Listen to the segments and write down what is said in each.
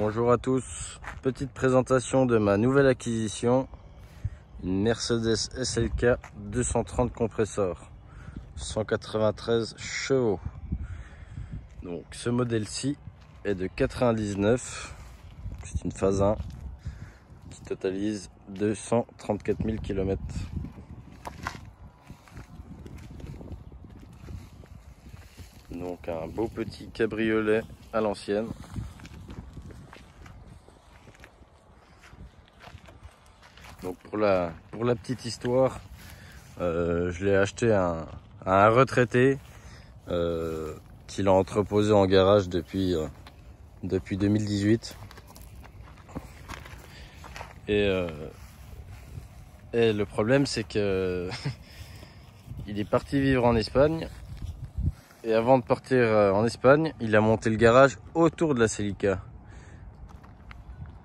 Bonjour à tous, petite présentation de ma nouvelle acquisition, une Mercedes SLK 230 compresseur, 193 chevaux. Donc ce modèle-ci est de 99, c'est une phase 1 qui totalise 234 000 km. Donc un beau petit cabriolet à l'ancienne. Donc pour la petite histoire, je l'ai acheté à un retraité qui l'a entreposé en garage depuis 2018. Et le problème c'est que il est parti vivre en Espagne. Et avant de partir en Espagne, il a monté le garage autour de la Celica.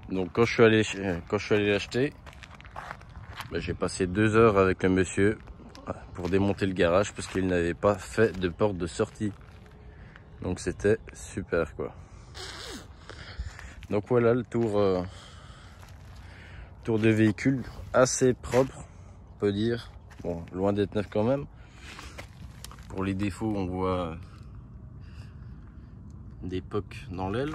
Donc quand je suis allé l'acheter, j'ai passé 2 heures avec le monsieur pour démonter le garage parce qu'il n'avait pas fait de porte de sortie. Donc c'était super quoi. Donc voilà le tour de véhicule, assez propre, on peut dire. Bon, loin d'être neuf quand même. Pour les défauts, on voit des pocs dans l'aile.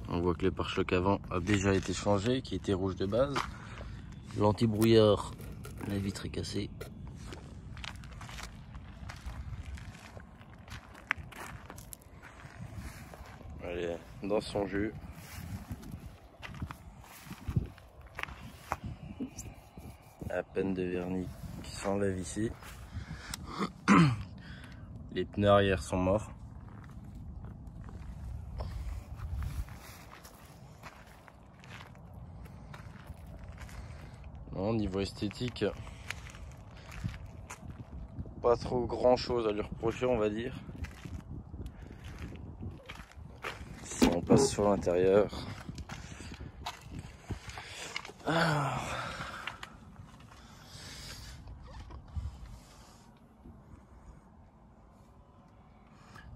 On voit que le pare-choc avant a déjà été changé, qui était rouge de base. L'anti-brouillard, la vitre est cassée. Elle est dans son jus. À peine de vernis qui s'enlève ici. Les pneus arrière sont morts. Non, niveau esthétique, pas trop grand chose à lui reprocher, on va dire. Si on passe sur l'intérieur.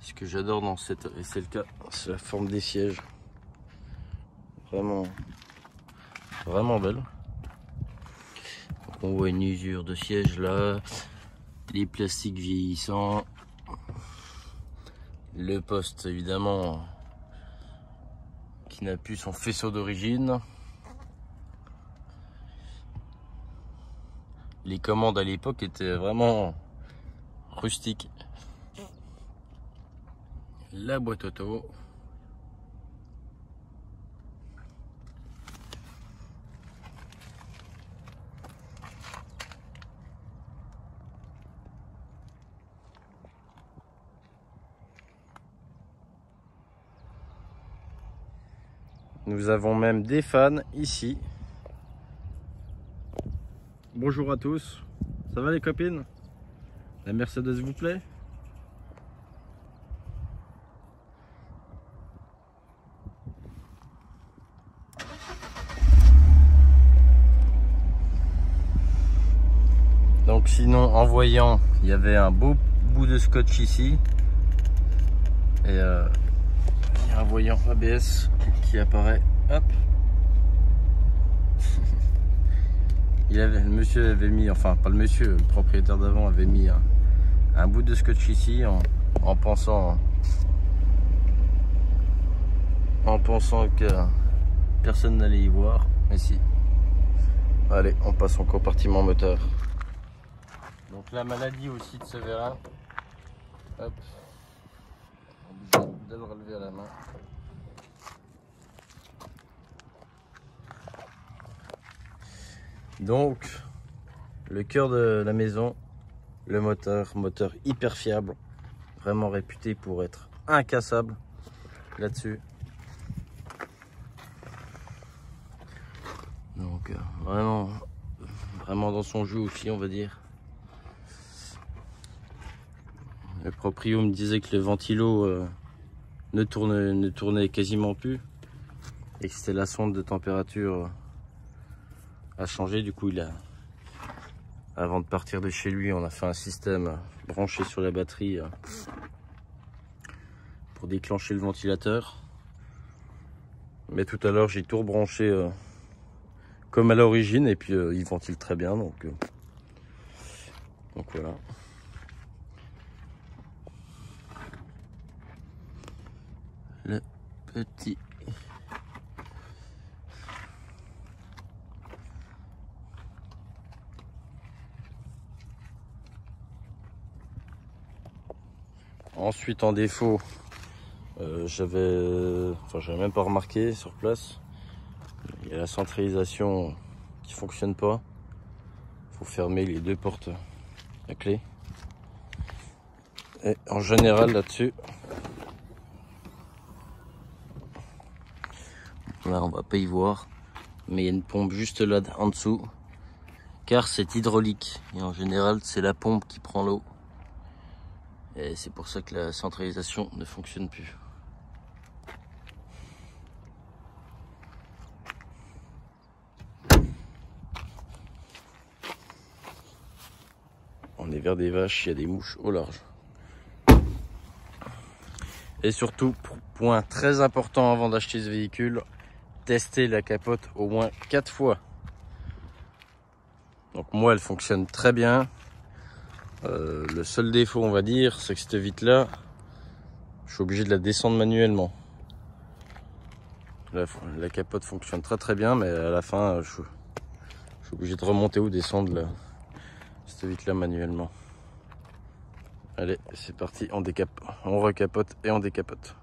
Ce que j'adore dans cette SLK, c'est la forme des sièges. Vraiment belle. Donc on voit une usure de siège là, les plastiques vieillissants, le poste évidemment qui n'a plus son faisceau d'origine. Les commandes à l'époque étaient vraiment rustiques. La boîte auto. Nous avons même des fans ici. Bonjour à tous. Ça va les copines? La Mercedes vous plaît? Donc sinon en voyant, il y avait un beau bout de scotch ici. Et il y a un voyant ABS qui apparaît. Hop. Le monsieur avait mis, enfin pas le monsieur, le propriétaire d'avant avait mis un bout de scotch ici en pensant que personne n'allait y voir. Mais si. Allez, on passe au compartiment moteur. Donc la maladie aussi de Séverin. Hop. Obligé de le relever à la main. Donc le cœur de la maison, le moteur hyper fiable, vraiment réputé pour être incassable là-dessus. Donc vraiment dans son jus aussi, on va dire. Le proprio me disait que le ventilo ne tournait quasiment plus et que c'était la sonde de température à changer. Du coup il a Avant de partir de chez lui, on a fait un système branché sur la batterie pour déclencher le ventilateur. Mais tout à l'heure, j'ai tout rebranché comme à l'origine et puis il ventile très bien. Donc voilà. Le petit. Ensuite, en défaut, j'avais même pas remarqué sur place. Il y a la centralisation qui fonctionne pas. Il faut fermer les deux portes à clé. Et en général là-dessus, là on va pas y voir, mais il y a une pompe juste là en dessous, car c'est hydraulique. Et en général, c'est la pompe qui prend l'eau. Et c'est pour ça que la centralisation ne fonctionne plus. On est vers des vaches, il y a des mouches au large. Et surtout, point très important avant d'acheter ce véhicule, tester la capote au moins 4 fois. Donc moi, elle fonctionne très bien. Le seul défaut, on va dire, c'est que cette vitre-là, je suis obligé de la descendre manuellement. La capote fonctionne très bien, mais à la fin, je suis obligé de remonter ou descendre cette vitre-là manuellement. Allez, c'est parti, on recapote et on décapote.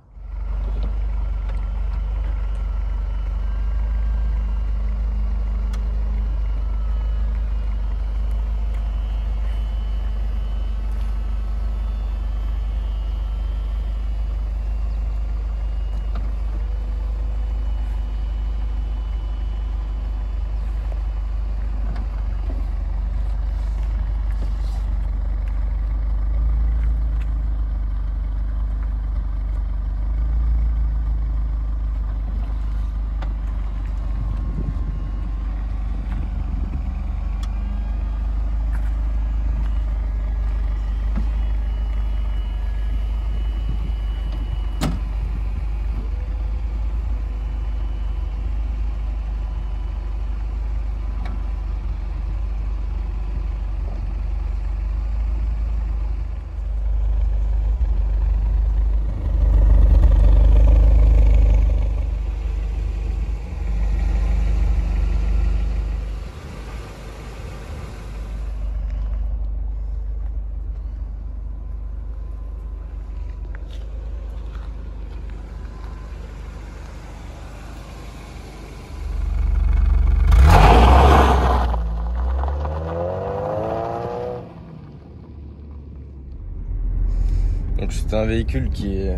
Donc c'est un véhicule qui est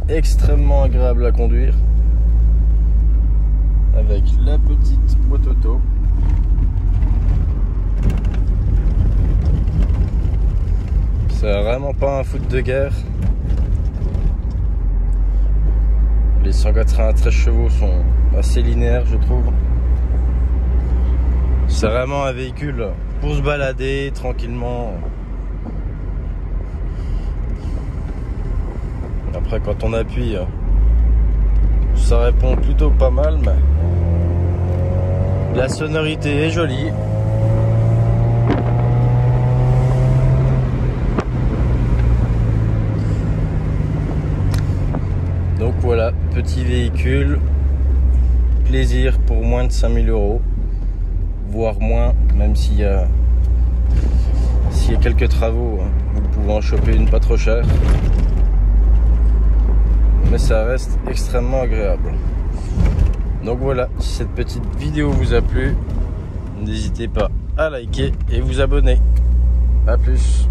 extrêmement agréable à conduire, avec la petite boîte auto. C'est vraiment pas un foot de guerre. Les 193 chevaux sont assez linéaires, je trouve. C'est vraiment un véhicule pour se balader tranquillement. Après, quand on appuie, ça répond plutôt pas mal, mais la sonorité est jolie. Donc voilà, petit véhicule, plaisir pour moins de 5000 €, voire moins, même s'il y a quelques travaux, vous pouvez en choper une pas trop chère. Mais ça reste extrêmement agréable. Donc voilà, si cette petite vidéo vous a plu, n'hésitez pas à liker et vous abonner. A plus.